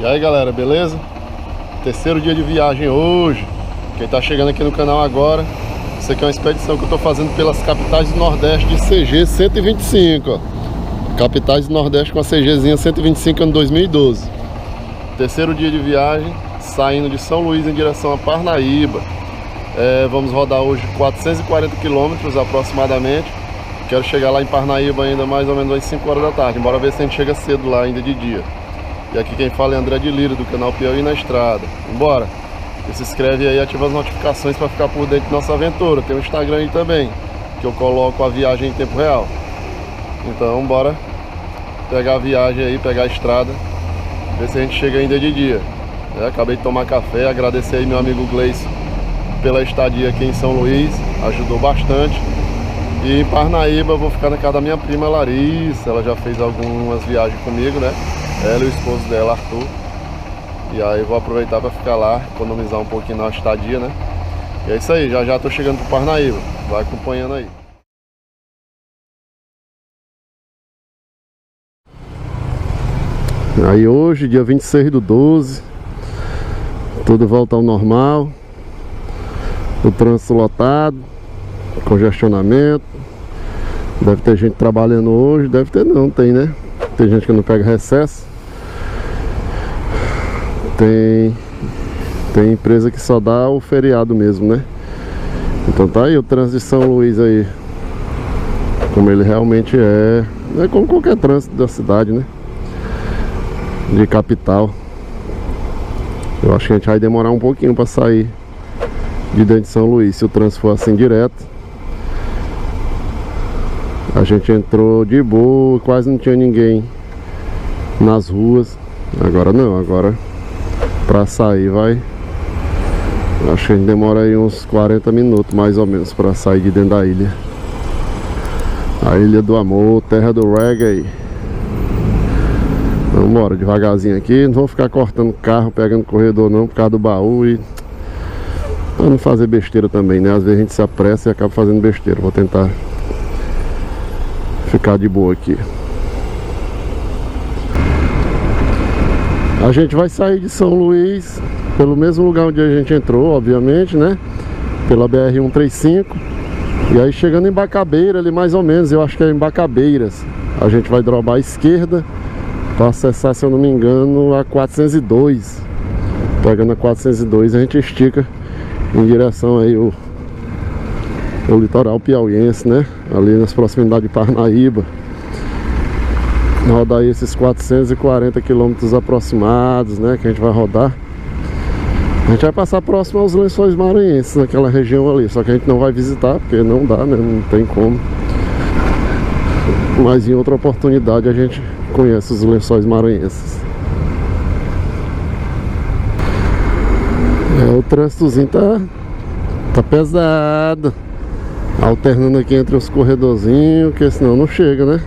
E aí galera, beleza? Terceiro dia de viagem hoje. Quem tá chegando aqui no canal agora, isso aqui é uma expedição que eu tô fazendo pelas capitais do Nordeste de CG 125, ó. Capitais do Nordeste com a CGzinha 125 ano 2012. Terceiro dia de viagem, saindo de São Luís em direção a Parnaíba. Vamos rodar hoje 440 quilômetros aproximadamente. Quero chegar lá em Parnaíba ainda mais ou menos às 5 horas da tarde. Bora ver se a gente chega cedo lá ainda de dia. E aqui quem fala é André de Lira, do canal Piauí na Estrada. Vambora! Se inscreve aí e ativa as notificações para ficar por dentro da nossa aventura. Tem o Instagram aí também, que eu coloco a viagem em tempo real. Então bora pegar a viagem aí, pegar a estrada, ver se a gente chega ainda de dia. Acabei de tomar café, agradecer aí meu amigo Gleison pela estadia aqui em São Luís, ajudou bastante. E em Parnaíba eu vou ficar na casa da minha prima Larissa. Ela já fez algumas viagens comigo, né? Ela e o esposo dela, Arthur. E aí eu vou aproveitar para ficar lá, economizar um pouquinho na estadia, né? E é isso aí, já tô chegando pro Parnaíba. Vai acompanhando aí. Aí hoje, dia 26/12, tudo volta ao normal. O trânsito lotado, congestionamento. Deve ter gente trabalhando hoje, deve ter não, tem, né? Tem gente que não pega recesso. Tem empresa que só dá o feriado mesmo, né? Então tá aí o trânsito de São Luís aí, como ele realmente é como qualquer trânsito da cidade, né? De capital. Eu acho que a gente vai demorar um pouquinho pra sair de dentro de São Luís, se o trânsito for assim direto. A gente entrou de boa, quase não tinha ninguém nas ruas. Agora não, agora pra sair vai. Acho que a gente demora aí uns 40 minutos mais ou menos pra sair de dentro da ilha. A Ilha do Amor, terra do reggae. Vamos embora devagarzinho aqui. Não vou ficar cortando carro, pegando corredor não, por causa do baú. E pra não fazer besteira também, né? Às vezes a gente se apressa e acaba fazendo besteira. Vou tentar ficar de boa aqui. A gente vai sair de São Luís pelo mesmo lugar onde a gente entrou, obviamente, né? Pela BR-135. E aí chegando em Bacabeira ali mais ou menos, eu acho que é em Bacabeiras, a gente vai dropar à esquerda para acessar, se eu não me engano, a 402. Pegando a 402 a gente estica em direção aí o litoral piauiense, né? Ali nas proximidades de Parnaíba. Rodar aí esses 440 quilômetros aproximados, né? Que a gente vai rodar. A gente vai passar próximo aos Lençóis Maranhenses, naquela região ali. Só que a gente não vai visitar, porque não dá, né? Não tem como. Mas em outra oportunidade a gente conhece os Lençóis Maranhenses. O trânsitozinho tá pesado. Alternando aqui entre os corredorzinhos, porque senão não chega, né?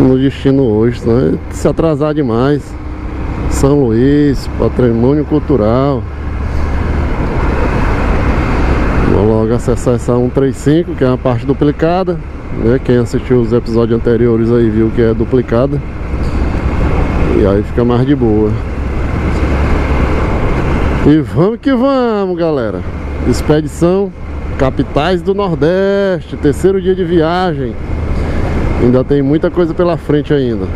No destino hoje, senão é se atrasar demais. São Luís, patrimônio cultural. Vou logo acessar essa 135, que é uma parte duplicada, né? Quem assistiu os episódios anteriores aí viu que é duplicada. E aí fica mais de boa. E vamos que vamos, galera. Expedição Capitais do Nordeste, terceiro dia de viagem. Ainda tem muita coisa pela frente ainda.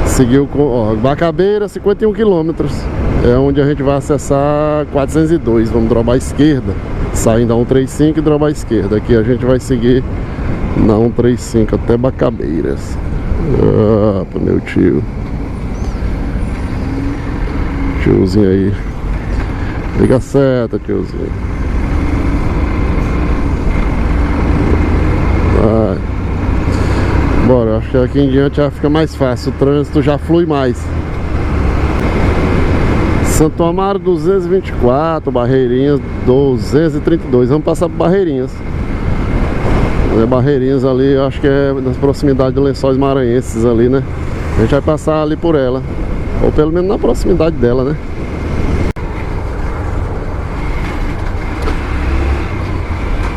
Seguiu com, ó, Bacabeira, 51 quilômetros. É onde a gente vai acessar 402. Vamos dropar à esquerda, saindo da 135 e dropar à esquerda. Aqui a gente vai seguir na 135 até Bacabeiras. Pro meu tio. Tiozinho aí. Liga a seta, tiozinho. Vai. Bora, acho que aqui em diante já fica mais fácil, o trânsito já flui mais. Santo Amaro 224, Barreirinhas 232, vamos passar por Barreirinhas. Barreirinhas ali, eu acho que é nas proximidades de Lençóis Maranhenses ali, né? A gente vai passar ali por ela, ou pelo menos na proximidade dela, né?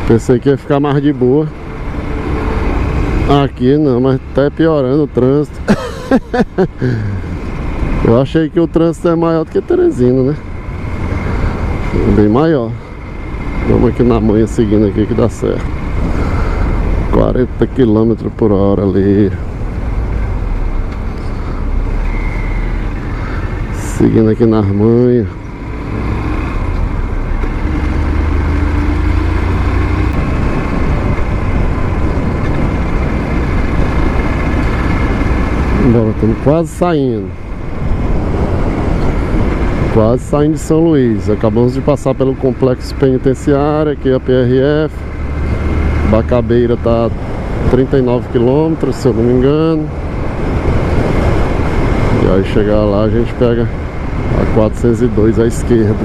Pensei que ia ficar mais de boa. Aqui não, mas tá piorando o trânsito. Eu achei que o trânsito é maior do que Teresina, né? É bem maior. Vamos aqui na manhã seguindo aqui que dá certo. 40 km por hora ali. Seguindo aqui na manhã. Bom, estamos quase saindo. Quase saindo de São Luís. Acabamos de passar pelo complexo penitenciário, aqui é a PRF. Bacabeira tá 39 km, se eu não me engano. E aí chegar lá a gente pega a 402 à esquerda.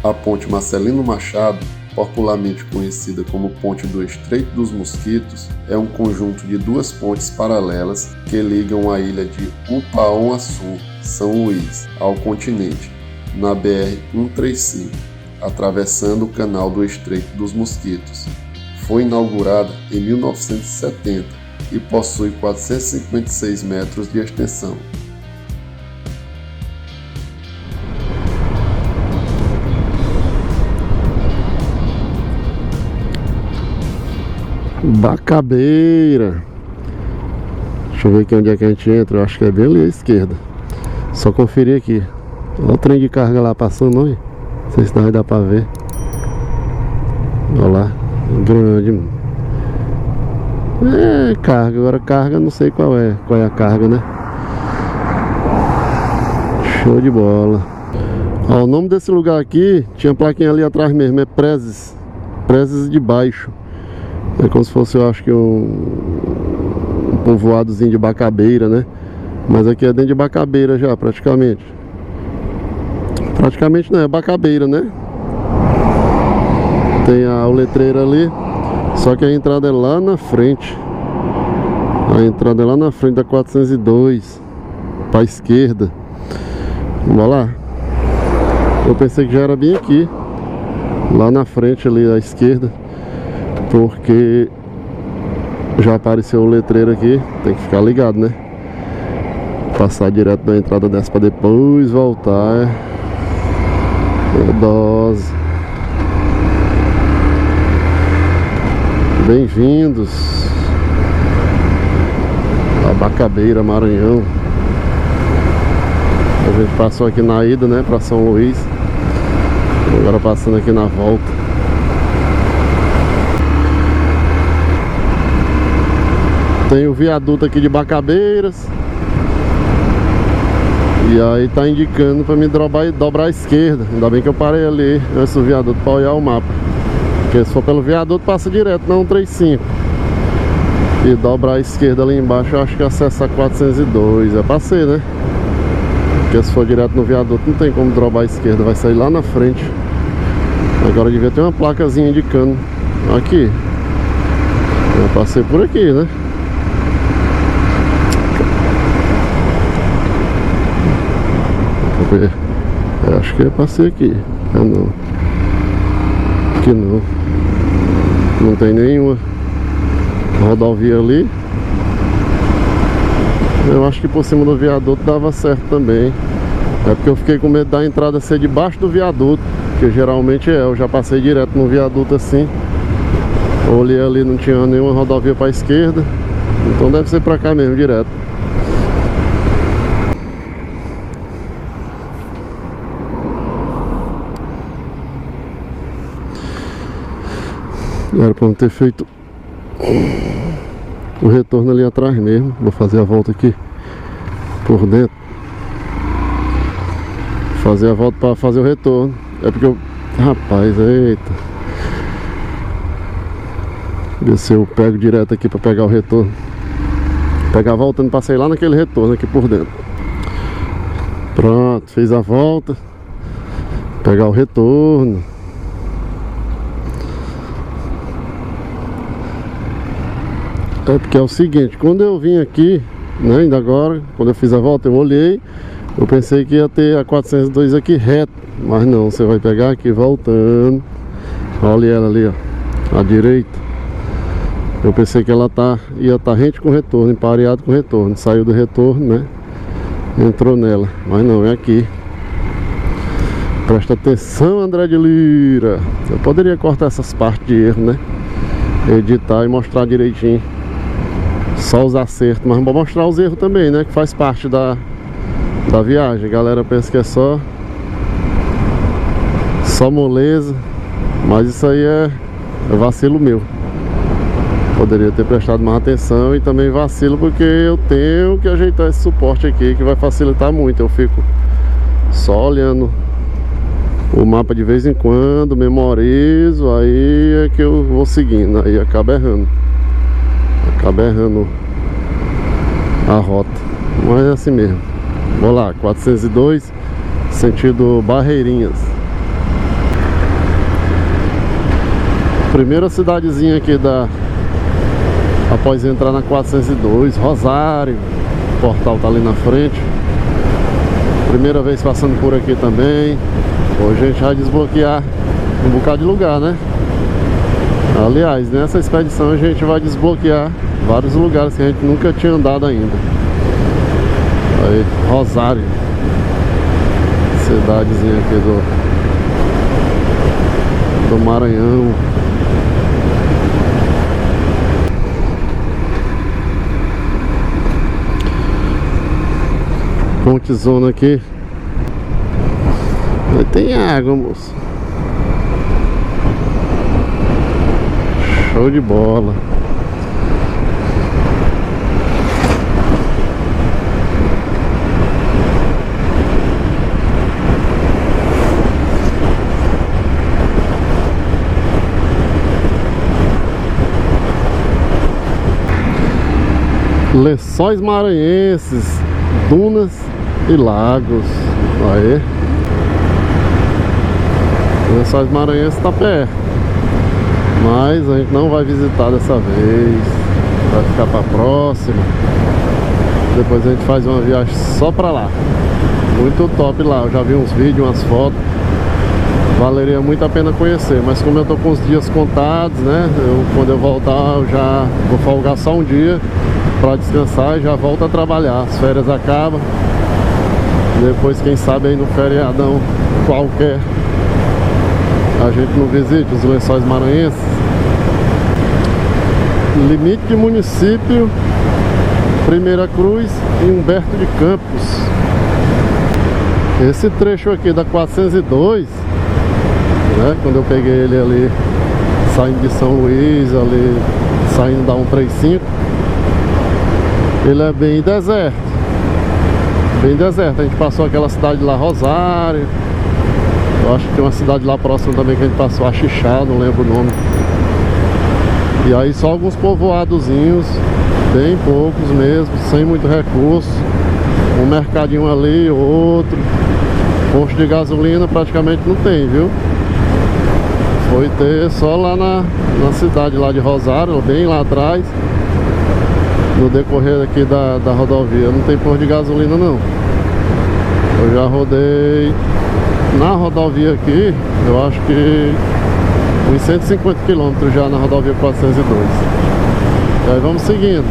A ponte Marcelino Machado, popularmente conhecida como Ponte do Estreito dos Mosquitos, é um conjunto de duas pontes paralelas que ligam a ilha de Upaon-Açu, São Luís, ao continente, na BR-135, atravessando o canal do Estreito dos Mosquitos. Foi inaugurada em 1970 e possui 456 metros de extensão. Bacabeira. Deixa eu ver aqui onde é que a gente entra. Eu acho que é bem ali à esquerda. Só conferir aqui. Olha o trem de carga lá passando, olha. Não sei se vai dar pra ver. Olha lá. Grande. É carga. Agora carga não sei qual é. Qual é a carga, né? Show de bola. Ó, o nome desse lugar aqui tinha plaquinha ali atrás mesmo. É Prezes. Prezes de Baixo. É como se fosse, eu acho que um povoadozinho de Bacabeira, né? Mas aqui é dentro de Bacabeira já, praticamente. Praticamente não, é Bacabeira, né? Tem o letreiro ali. Só que a entrada é lá na frente. A entrada é lá na frente da 402. Pra esquerda. Vamos lá. Eu pensei que já era bem aqui. Lá na frente ali à esquerda. Porque já apareceu o letreiro aqui. Tem que ficar ligado, né? Passar direto na entrada dessa pra depois voltar. É dose. Bem-vindos a Bacabeira, Maranhão. A gente passou aqui na ida, né, pra São Luís. Agora passando aqui na volta. Tem o viaduto aqui de Bacabeiras. E aí tá indicando pra me dobrar à esquerda. Ainda bem que eu parei ali antes do viaduto pra olhar o mapa. Porque se for pelo viaduto passa direto na 135. E dobrar à esquerda ali embaixo eu acho que acessa a 402. É pra ser, né? Porque se for direto no viaduto não tem como dobrar à esquerda. Vai sair lá na frente. Agora devia ter uma placazinha indicando. Aqui. Eu passei por aqui, né? Acho que é passei aqui. Ah, não. Aqui não. Não tem nenhuma rodovia ali. Eu acho que por cima do viaduto dava certo também. É porque eu fiquei com medo da entrada ser debaixo do viaduto, que geralmente é. Eu já passei direto no viaduto assim. Olhei ali, não tinha nenhuma rodovia para a esquerda. Então deve ser para cá mesmo, direto. Era para não ter feito o retorno ali atrás mesmo. Vou fazer a volta aqui por dentro. Fazer a volta para fazer o retorno. É porque eu... Rapaz, eita. Ver se eu pego direto aqui para pegar o retorno. Pegar a volta, não passei lá naquele retorno aqui por dentro. Pronto, fiz a volta. Pegar o retorno. É porque é o seguinte, quando eu vim aqui, né, ainda agora, quando eu fiz a volta, eu olhei, eu pensei que ia ter a 402 aqui reto, mas não, você vai pegar aqui voltando. Olha ela ali, ó, à direita. Eu pensei que ela ia estar rente com retorno, empareado com retorno. Saiu do retorno, né? Entrou nela, mas não, é aqui. Presta atenção, André de Lira. Eu poderia cortar essas partes de erro, né? Editar e mostrar direitinho só os acertos, mas vou mostrar os erros também, né? Que faz parte da viagem. A galera pensa que é só moleza, mas isso aí é vacilo meu. Poderia ter prestado mais atenção, e também vacilo porque eu tenho que ajeitar esse suporte aqui, que vai facilitar muito. Eu fico só olhando o mapa de vez em quando, memorizo, aí é que eu vou seguindo, aí acaba errando a rota, mas é assim mesmo. Vou lá, 402, sentido Barreirinhas. Primeira cidadezinha aqui após entrar na 402, Rosário. O portal tá ali na frente. Primeira vez passando por aqui também. Hoje a gente vai desbloquear um bocado de lugar, né? Aliás, nessa expedição a gente vai desbloquear vários lugares que a gente nunca tinha andado ainda. Aí, Rosário, cidadezinha aqui do Maranhão. Pontezona aqui. Aí tem água, moço. Show de bola. Lençóis Maranhenses, dunas e lagos. Aí, Lençóis Maranhenses está perto, mas a gente não vai visitar dessa vez. Vai ficar para próxima. Depois a gente faz uma viagem só para lá. Muito top lá. Eu já vi uns vídeos, umas fotos. Valeria muito a pena conhecer, mas como eu tô com os dias contados, né? Quando eu voltar, eu já vou folgar só um dia para descansar e já volto a trabalhar. As férias acabam. Depois, quem sabe aí no feriadão qualquer, a gente não visite os Lençóis Maranhenses. Limite de município: Primeira Cruz e Humberto de Campos. Esse trecho aqui da 402, né, quando eu peguei ele ali saindo de São Luís, ali saindo da 135, ele é bem deserto. Bem deserto. A gente passou aquela cidade lá, Rosário. Eu acho que tem uma cidade lá próxima também que a gente passou, Axixá, não lembro o nome. E aí só alguns povoadozinhos, bem poucos mesmo, sem muito recurso. Um mercadinho ali, outro. Posto de gasolina praticamente não tem, viu? Foi ter só lá na cidade lá de Rosário, bem lá atrás. No decorrer aqui da rodovia não tem posto de gasolina não. Eu já rodei na rodovia aqui, eu acho que uns 150 km já na rodovia 402. E aí vamos seguindo.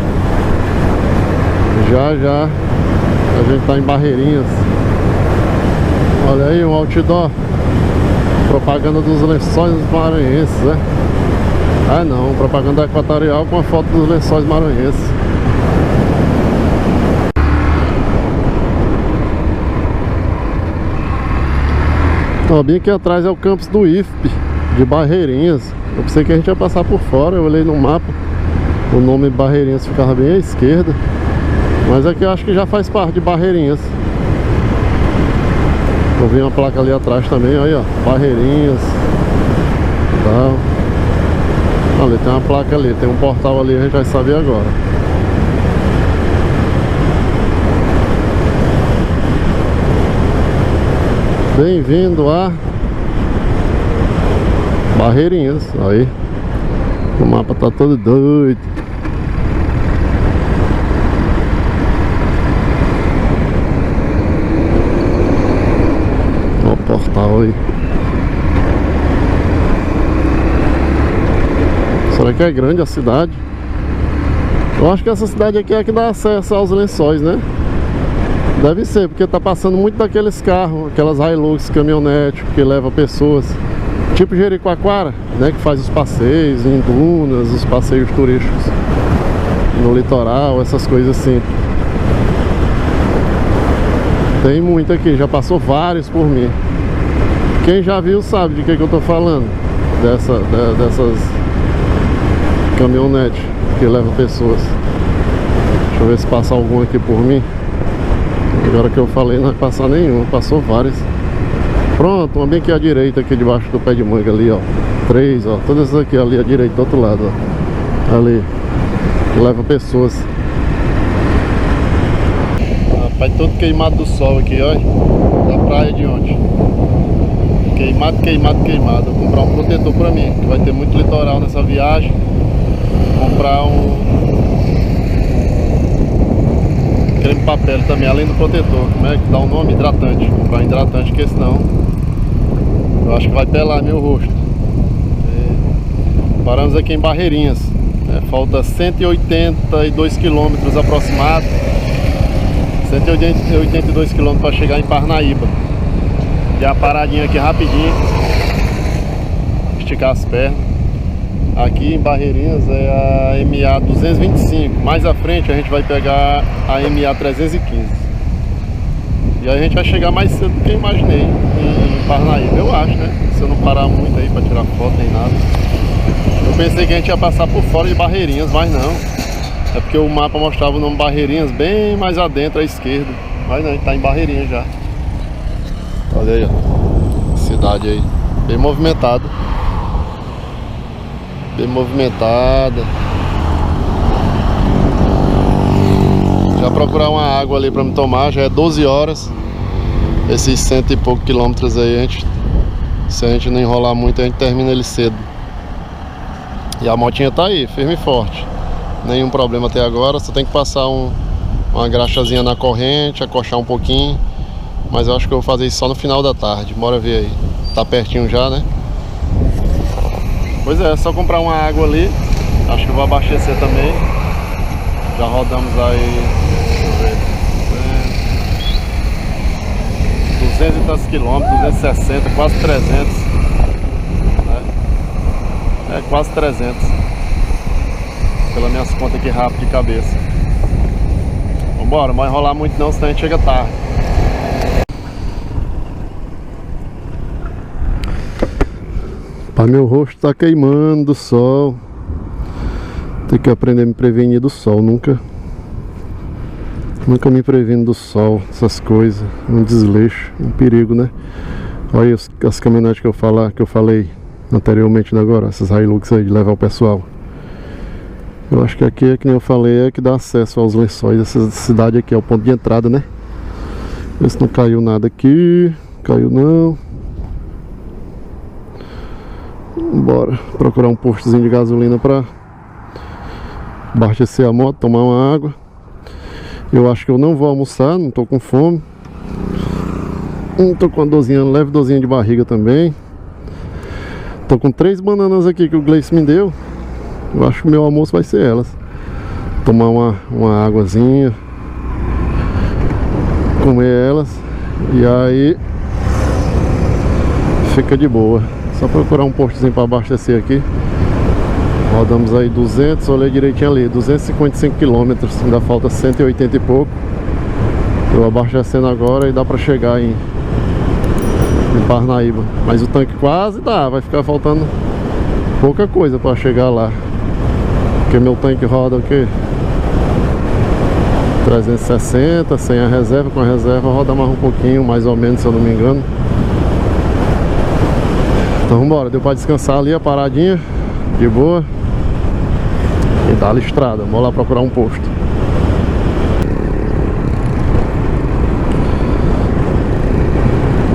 Já a gente tá em Barreirinhas. Olha aí um outdoor, propaganda dos Lençóis Maranhenses, né? Ah não, propaganda equatorial com a foto dos Lençóis Maranhenses. Ó, bem aqui atrás é o campus do IFP de Barreirinhas. Eu pensei que a gente ia passar por fora, eu olhei no mapa, o nome Barreirinhas ficava bem à esquerda, mas aqui eu acho que já faz parte de Barreirinhas. Eu vi uma placa ali atrás também, aí ó, Barreirinhas tal. Ali tem uma placa ali, tem um portal ali, a gente vai saber agora. Bem-vindo a Barreirinhas. Aí o mapa tá todo doido. Ó o portal aí. Será que é grande a cidade? Eu acho que essa cidade aqui é a que dá acesso aos Lençóis, né? Deve ser, porque tá passando muito daqueles carros, aquelas Hilux, caminhonete que leva pessoas, tipo Jericoacoara, né? Que faz os passeios em dunas, os passeios turísticos no litoral, essas coisas assim. Tem muito aqui, já passou vários por mim. Quem já viu sabe de que eu tô falando. Dessas caminhonetes que levam pessoas. Deixa eu ver se passa algum aqui por mim. Agora que eu falei, não vai passar nenhum, passou vários. Pronto, uma bem aqui à direita, aqui debaixo do pé de manga ali, ó. 3, ó, todas essas aqui ali à direita, do outro lado, ó. Ali, que leva pessoas. Rapaz, todo queimado do sol aqui, ó. Da praia de ontem. Queimado, queimado, queimado. Vou comprar um protetor pra mim, que vai ter muito litoral nessa viagem. Vou comprar um creme papel também, além do protetor. Como é que dá o nome? Hidratante. Vou comprar um hidratante, porque senão eu acho que vai pelar meu rosto. Paramos aqui em Barreirinhas. Falta 182 quilômetros aproximado. 182 quilômetros para chegar em Parnaíba. E a paradinha aqui rapidinho. Esticar as pernas. Aqui em Barreirinhas é a MA 225. Mais à frente a gente vai pegar a MA 315. E aí a gente vai chegar mais cedo do que eu imaginei em Parnaíba, eu acho, né? Se eu não parar muito aí para tirar foto nem nada. Eu pensei que a gente ia passar por fora de Barreirinhas, mas não. É porque o mapa mostrava o nome Barreirinhas bem mais adentro à esquerda. Mas não, a gente tá em Barreirinhas já. Olha aí, ó. Cidade aí, bem movimentada. Bem movimentada. Já procurar uma água ali pra me tomar. Já é 12 horas. Esses 100 e poucos quilômetros aí, se a gente não enrolar muito, a gente termina ele cedo. E a motinha tá aí, firme e forte. Nenhum problema até agora. Só tem que passar uma graxazinha na corrente, acochar um pouquinho. Mas eu acho que eu vou fazer isso só no final da tarde. Bora ver aí. Tá pertinho já, né? Pois é, só comprar uma água ali. Acho que eu vou abastecer também. Já rodamos aí, deixa eu ver, 200 e tantos quilômetros, 260, quase 300, né? É quase 300. Pelas minhas contas aqui rápido de cabeça. Vambora, não vai enrolar muito não, senão a gente chega tarde. Pai, meu rosto tá queimando do sol. Tem que aprender a me prevenir do sol. Nunca me previno do sol, essas coisas. Um desleixo, um perigo, né? Olha as caminhonetes que eu falei anteriormente agora. Essas Hilux aí de levar o pessoal. Eu acho que aqui, que nem eu falei, é que dá acesso aos Lençóis. Essa cidade aqui é o ponto de entrada, né? Vê se não caiu nada aqui. Caiu não. Bora procurar um postozinho de gasolina pra abastecer a moto, tomar uma água. Eu acho que eu não vou almoçar, não tô com fome. Tô com uma dorzinha, leve dorzinha de barriga também. Tô com 3 bananas aqui que o Gleice me deu. Eu acho que o meu almoço vai ser elas. Tomar uma águazinha, comer elas, e aí fica de boa. Só procurar um postozinho para abastecer aqui. Rodamos aí 200, olhei direitinho ali, 255 quilômetros, ainda falta 180 e pouco. Eu abastecendo agora e dá para chegar em Parnaíba. Mas o tanque quase dá, vai ficar faltando pouca coisa para chegar lá. Porque meu tanque roda o quê? 360, sem a reserva, com a reserva roda mais um pouquinho, mais ou menos, se eu não me engano. Então vambora, deu pra descansar ali a paradinha, de boa. E dá-lhe estrada, vamos lá procurar um posto.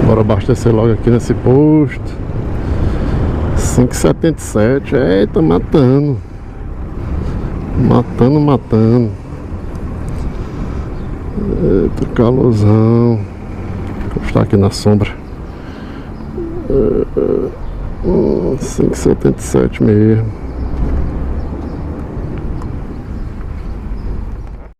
Bora abastecer logo aqui nesse posto. 5,77, eita, matando. Matando. Eita, calorzão. Vou estar aqui na sombra. 5,77 mesmo.